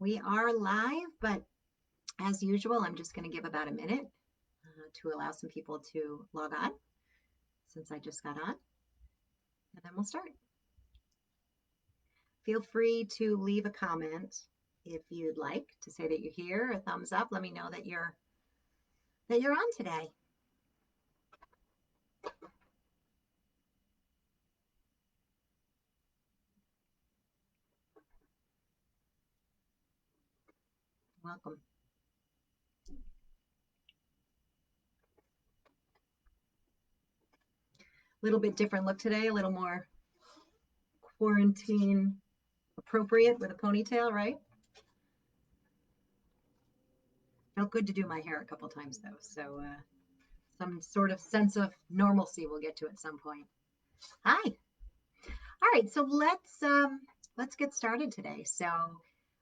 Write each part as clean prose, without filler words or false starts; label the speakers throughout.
Speaker 1: We are live, but as usual, I'm just going to give about a minute to allow some people to log on since I just got on, and then we'll start. Feel free to leave a comment if you'd like to say that you're here, a thumbs up. Let me know that you're on today. Welcome. A little bit different look today, a little more quarantine appropriate with a ponytail, right? Felt good to do my hair a couple times though, so some sort of sense of normalcy we'll get to at some point. Hi. All right, so let's get started today. So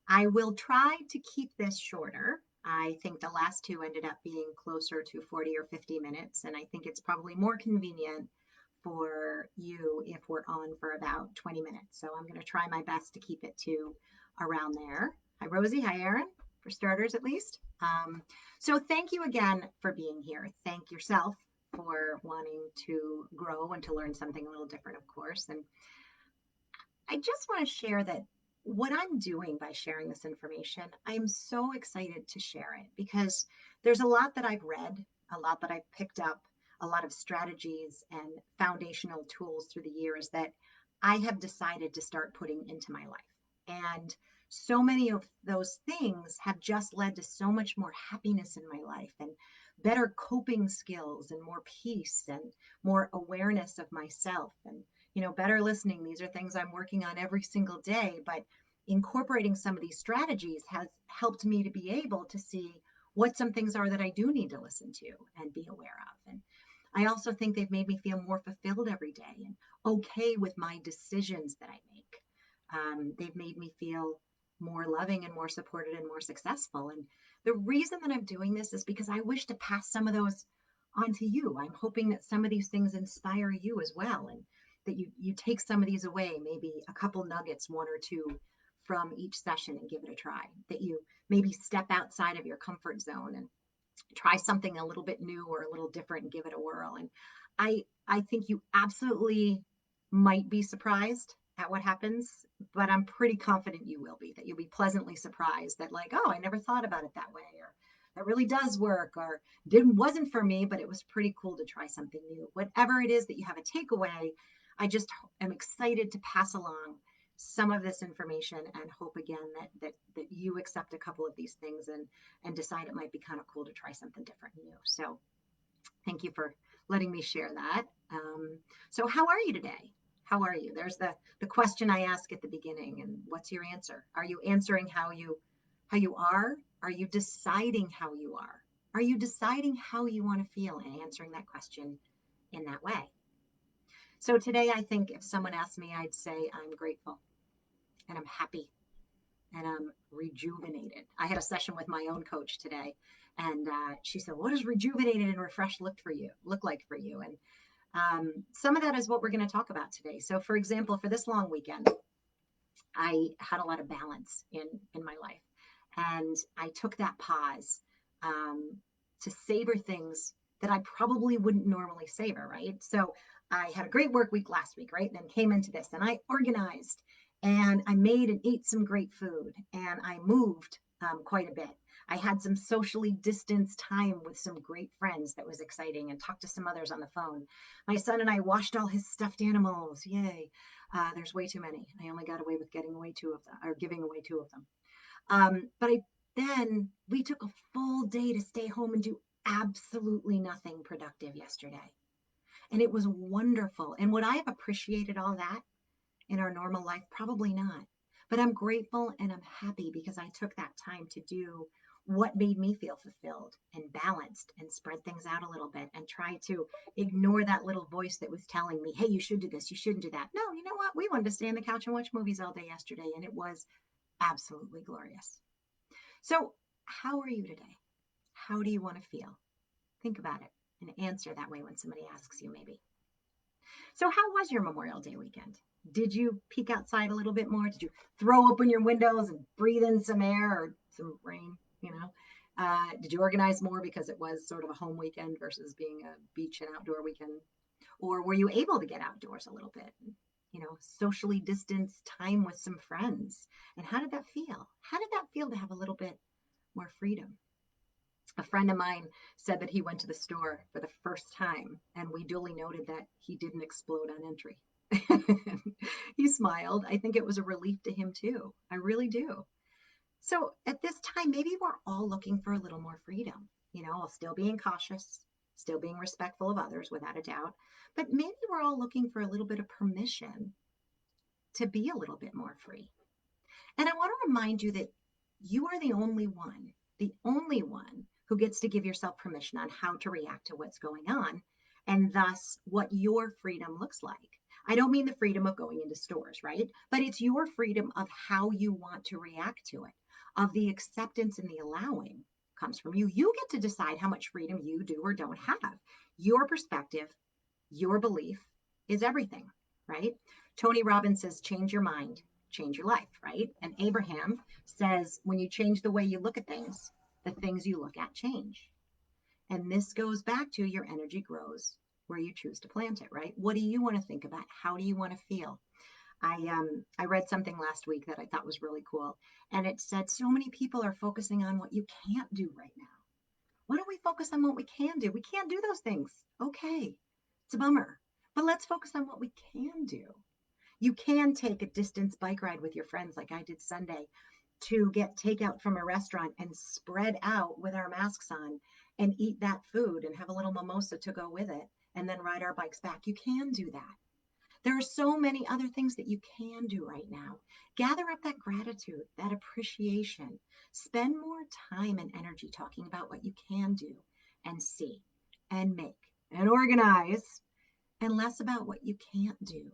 Speaker 1: I will try to keep this shorter. I think the last two ended up being closer to 40 or 50 minutes, and I think it's probably more convenient for you if we're on for about 20 minutes. So I'm going to try my best to keep it to around there. Hi, Rosie. Hi, Erin, for starters, at least. So thank you again for being here. Thank yourself for wanting to grow and to learn something a little different, of course. And I just want to share that what I'm doing by sharing this information, I'm so excited to share it because there's a lot that I've read, a lot that I've picked up, a lot of strategies and foundational tools through the years that I have decided to start putting into my life. And so many of those things have just led to so much more happiness in my life and better coping skills and more peace and more awareness of myself and better listening. These are things I'm working on every single day, but incorporating some of these strategies has helped me to be able to see what some things are that I do need to listen to and be aware of. And I also think they've made me feel more fulfilled every day and okay with my decisions that I make. They've made me feel more loving and more supported and more successful. And the reason that I'm doing this is because I wish to pass some of those on to you. I'm hoping that some of these things inspire you as well, and that you take some of these away, maybe a couple nuggets, one or two from each session, and give it a try. That you maybe step outside of your comfort zone and try something a little bit new or a little different and give it a whirl. And I think you absolutely might be surprised at what happens, but I'm pretty confident you will be, that you'll be pleasantly surprised that like, oh, I never thought about it that way, or that really does work, or wasn't for me, but it was pretty cool to try something new. Whatever it is that you have a takeaway, I just am excited to pass along some of this information and hope again that you accept a couple of these things and decide it might be kind of cool to try something different and new. So thank you for letting me share that. So how are you today? How are you? There's the question I ask at the beginning, and what's your answer? Are you answering how you are? Are you deciding how you are? Are you deciding how you want to feel and answering that question in that way? So today, I think if someone asked me, I'd say I'm grateful and I'm happy and I'm rejuvenated. I had a session with my own coach today, and she said, "What does rejuvenated and refreshed look like for you?" And some of that is what we're going to talk about today. So, for example, for this long weekend, I had a lot of balance in my life, and I took that pause to savor things that I probably wouldn't normally savor, right? So I had a great work week last week, right? Then came into this and I organized and I made and ate some great food and I moved quite a bit. I had some socially distanced time with some great friends that was exciting, and talked to some others on the phone. My son and I washed all his stuffed animals. Yay. There's way too many. I only got away with getting away two of them, or giving away two of them. Then we took a full day to stay home and do absolutely nothing productive yesterday. And it was wonderful. And would I have appreciated all that in our normal life? Probably not. But I'm grateful and I'm happy because I took that time to do what made me feel fulfilled and balanced and spread things out a little bit and try to ignore that little voice that was telling me, hey, you should do this, you shouldn't do that. No, you know what? We wanted to stay on the couch and watch movies all day yesterday, and it was absolutely glorious. So, how are you today? How do you want to feel? Think about it and answer that way when somebody asks you, maybe. So, how was your Memorial Day weekend? Did you peek outside a little bit more? Did you throw open your windows and breathe in some air or some rain? Did you organize more because it was sort of a home weekend versus being a beach and outdoor weekend? Or were you able to get outdoors a little bit? Socially distanced time with some friends. And how did that feel? How did that feel to have a little bit more freedom? A friend of mine said that he went to the store for the first time, and we duly noted that he didn't explode on entry. He smiled. I think it was a relief to him too. I really do. So at this time, maybe we're all looking for a little more freedom, still being cautious, still being respectful of others without a doubt. But maybe we're all looking for a little bit of permission to be a little bit more free. And I want to remind you that you are the only one who gets to give yourself permission on how to react to what's going on and thus what your freedom looks like. I don't mean the freedom of going into stores, right? But it's your freedom of how you want to react to it, of the acceptance and the allowing comes from you. You get to decide how much freedom you do or don't have. Your perspective, your belief is everything, right? Tony Robbins says, change your mind, change your life, right? And Abraham says, when you change the way you look at things, the things you look at change. And this goes back to your energy grows where you choose to plant it, right? What do you want to think about? How do you want to feel? I read something last week that I thought was really cool. And it said, so many people are focusing on what you can't do right now. Why don't we focus on what we can do? We can't do those things. Okay, it's a bummer. But let's focus on what we can do. You can take a distance bike ride with your friends like I did Sunday to get takeout from a restaurant and spread out with our masks on and eat that food and have a little mimosa to go with it and then ride our bikes back. You can do that. There are so many other things that you can do right now. Gather up that gratitude, that appreciation. Spend more time and energy talking about what you can do and see and make and organize and less about what you can't do.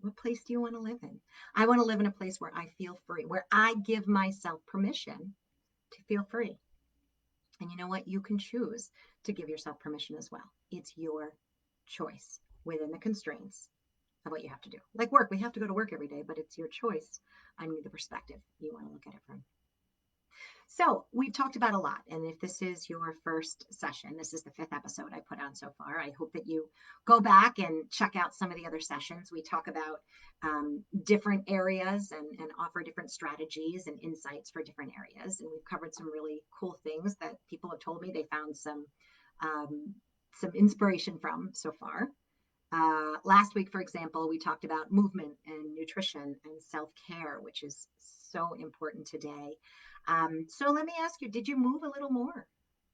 Speaker 1: What place do you want to live in? I want to live in a place where I feel free, where I give myself permission to feel free. And you know what? You can choose to give yourself permission as well. It's your choice within the constraints of what you have to do. Like work, we have to go to work every day, but it's your choice on the perspective you want to look at it from. So we've talked about a lot. And if this is your first session, this is the 5th episode I put on so far. I hope that you go back and check out some of the other sessions. We talk about different areas and offer different strategies and insights for different areas. And we've covered some really cool things that people have told me they found some inspiration from so far. Last week, for example, we talked about movement and nutrition and self-care, which is so important today. So let me ask you, did you move a little more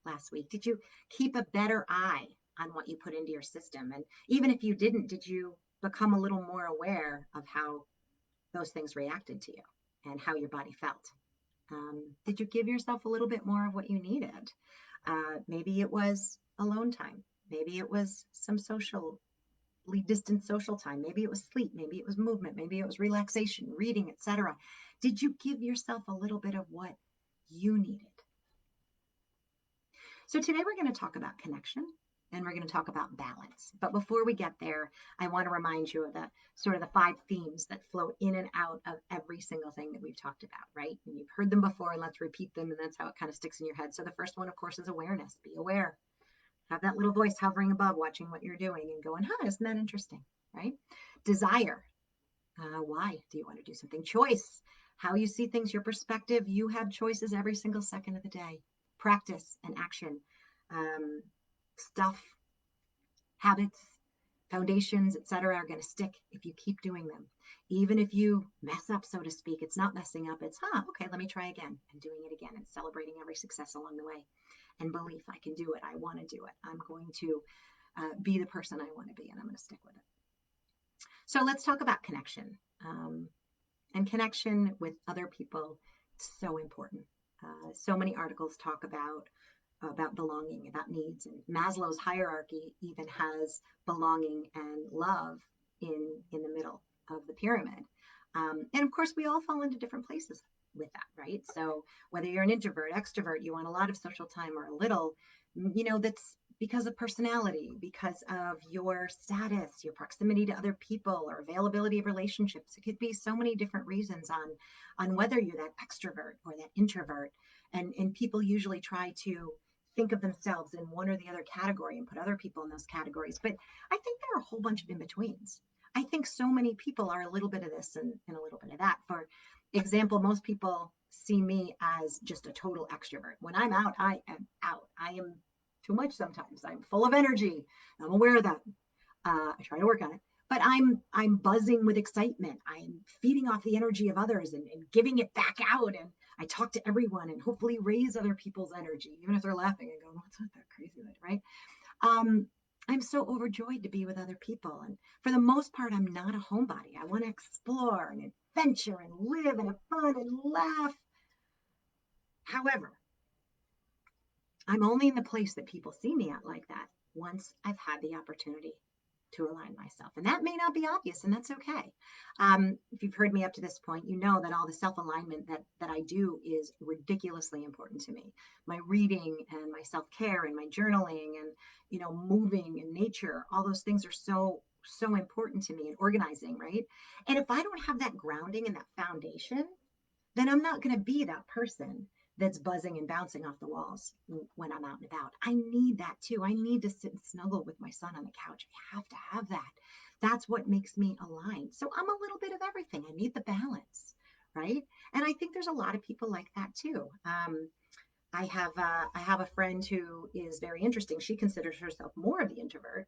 Speaker 1: last week? Did you keep a better eye on what you put into your system? And even if you didn't, did you become a little more aware of how those things reacted to you and how your body felt? Did you give yourself a little bit more of what you needed? Maybe it was alone time. Maybe it was some distant social time. Maybe it was sleep. Maybe it was movement. Maybe it was relaxation, reading, etc. Did you give yourself a little bit of what you needed? So today we're going to talk about connection and we're going to talk about balance. But before we get there, I want to remind you of the sort of the 5 themes that flow in and out of every single thing that we've talked about, right? And you've heard them before, and let's repeat them. And that's how it kind of sticks in your head. So the first one, of course, is awareness. Be aware. Have that little voice hovering above, watching what you're doing and going, isn't that interesting, right? Desire. Why do you want to do something? Choice. How you see things, your perspective. You have choices every single second of the day. Practice and action. Stuff, habits, foundations, etc. are going to stick if you keep doing them. Even if you mess up, so to speak, it's not messing up. It's, okay, let me try again, and doing it again and celebrating every success along the way. And belief, I can do it. I want to do it. I'm going to be the person I want to be, and I'm going to stick with it. So let's talk about connection. And connection with other people is so important. So many articles talk about belonging, about needs. And Maslow's hierarchy even has belonging and love in the middle of the pyramid. And of course, we all fall into different places with that, right? So whether you're an introvert, extrovert, you want a lot of social time or a little, that's because of personality, because of your status, your proximity to other people, or availability of relationships. It could be so many different reasons on whether you're that extrovert or that introvert. And people usually try to think of themselves in one or the other category and put other people in those categories. But I think there are a whole bunch of in-betweens. I think so many people are a little bit of this and a little bit of that. For example, most people see me as just a total extrovert. When I'm out, I am out. I am too much sometimes. I'm full of energy. I'm aware of that. I try to work on it, but I'm buzzing with excitement. I'm feeding off the energy of others and giving it back out. And I talk to everyone and hopefully raise other people's energy, even if they're laughing and going, "What's with that crazy lady?" Right? Um, I'm so overjoyed to be with other people, and for the most part, I'm not a homebody. I want to explore and adventure and live and have fun and laugh. However, I'm only in the place that people see me at like that once I've had the opportunity to align myself. And that may not be obvious, and that's okay. If you've heard me up to this point, you know that all the self alignment that I do is ridiculously important to me. My reading and my self care and my journaling and, moving and nature, all those things are so important to me, and organizing, right? And if I don't have that grounding and that foundation, then I'm not going to be that person that's buzzing and bouncing off the walls when I'm out and about. I need that too. I need to sit and snuggle with my son on the couch. I have to have that. That's what makes me aligned. So I'm a little bit of everything. I need the balance, right? And I think there's a lot of people like that too. I have a friend who is very interesting. She considers herself more of the introvert.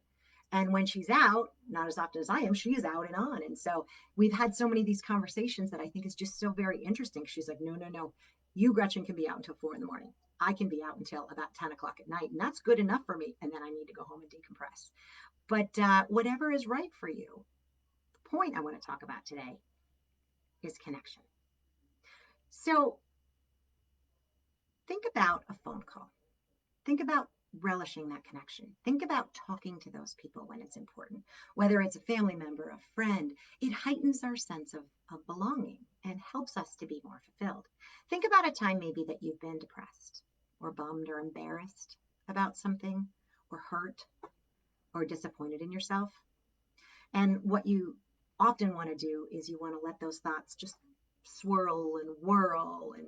Speaker 1: And when she's out, not as often as I am, she is out and on. And so we've had so many of these conversations that I think is just so very interesting. She's like, no, no, no. You, Gretchen, can be out until 4 in the morning. I can be out until about 10 o'clock at night. And that's good enough for me. And then I need to go home and decompress. But whatever is right for you, the point I want to talk about today is connection. So think about a phone call. Think about relishing that connection. Think about talking to those people when it's important, whether it's a family member, a friend. It heightens our sense of belonging and helps us to be more fulfilled. Think about a time maybe that you've been depressed or bummed or embarrassed about something, or hurt or disappointed in yourself. And what you often want to do is you want to let those thoughts just swirl and whirl and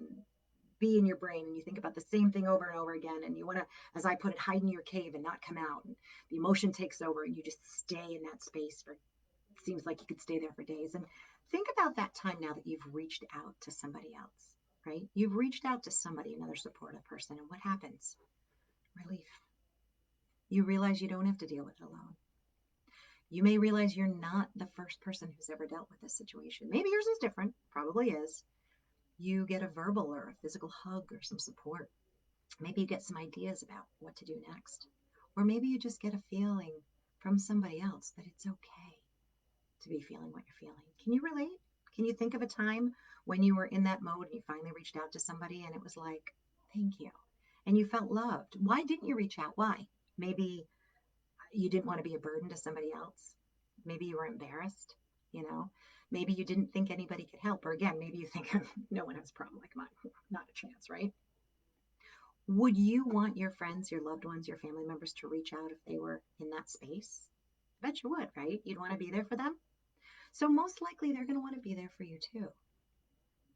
Speaker 1: be in your brain, and you think about the same thing over and over again, and you want to, as I put it, hide in your cave and not come out, and the emotion takes over and you just stay in that space for, it seems like you could stay there for days. And think about that time now that you've reached out to somebody else, right? You've reached out to somebody, another supportive person, and what happens? Relief. You realize you don't have to deal with it alone. You may realize you're not the first person who's ever dealt with this situation. Maybe yours is different, probably is. You get a verbal or a physical hug or some support. Maybe you get some ideas about what to do next. Or maybe you just get a feeling from somebody else that it's okay to be feeling what you're feeling. Can you relate? Can you think of a time when you were in that mode and you finally reached out to somebody and it was like, thank you, and you felt loved? Why didn't you reach out? Why? Maybe you didn't want to be a burden to somebody else. Maybe you were embarrassed, you know. Maybe you didn't think anybody could help. Or again, maybe you think no one has a problem like mine. Not a chance, right? Would you want your friends, your loved ones, your family members to reach out if they were in that space? I bet you would, right? You'd want to be there for them. So most likely they're going to want to be there for you too.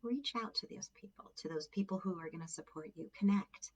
Speaker 1: Reach out to those people who are going to support you. Connect.